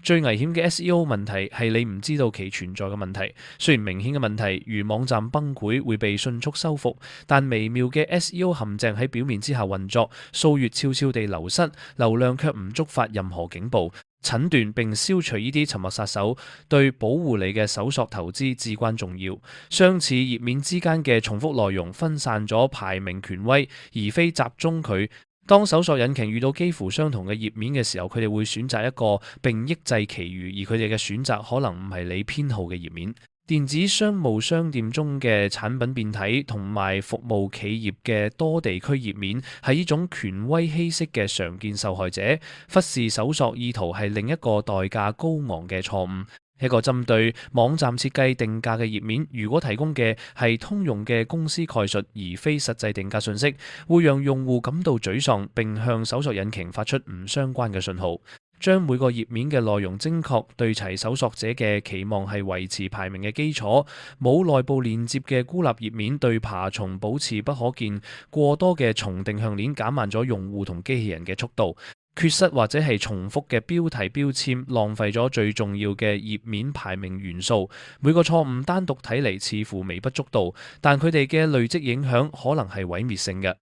最危險嘅 SEO 問題係你唔知道其存在嘅問題。雖然明顯嘅問題如網站崩潰會被迅速修復，但微妙嘅 SEO 陷阱喺表面之下運作，數月悄悄地流失，流量卻唔觸發任何警報。診斷並消除呢啲沉默殺手，對保護你嘅搜索投資至關重要。相似頁面之間嘅重複內容分散咗排名權威，而非集中佢。當搜索引擎遇到幾乎相同嘅頁面嘅時候，佢哋會選擇一個並抑制其餘，而佢哋嘅選擇可能唔係你偏好嘅頁面。電子商務商店中嘅產品變體同埋服務企業嘅多地區頁面係呢種權威稀釋嘅常見受害者。忽視搜索意圖係另一個代價高昂嘅錯誤。一個針對網站設計定價嘅頁面，如果提供嘅係通用嘅公司概述而非實際定價信息，會讓用戶感到沮喪，並向搜索引擎發出唔相關嘅信號。將每個頁面嘅內容精確對齊搜索者嘅期望係維持排名嘅基礎。冇內部連接嘅孤立頁面對爬蟲保持不可見。過多嘅重定向鏈減慢咗用戶同機器人嘅速度。缺失或者係重複嘅標題標籤浪費咗最重要嘅頁面排名元素。每個錯誤單獨睇嚟似乎微不足道，但佢哋嘅累積影響可能係毀滅性嘅。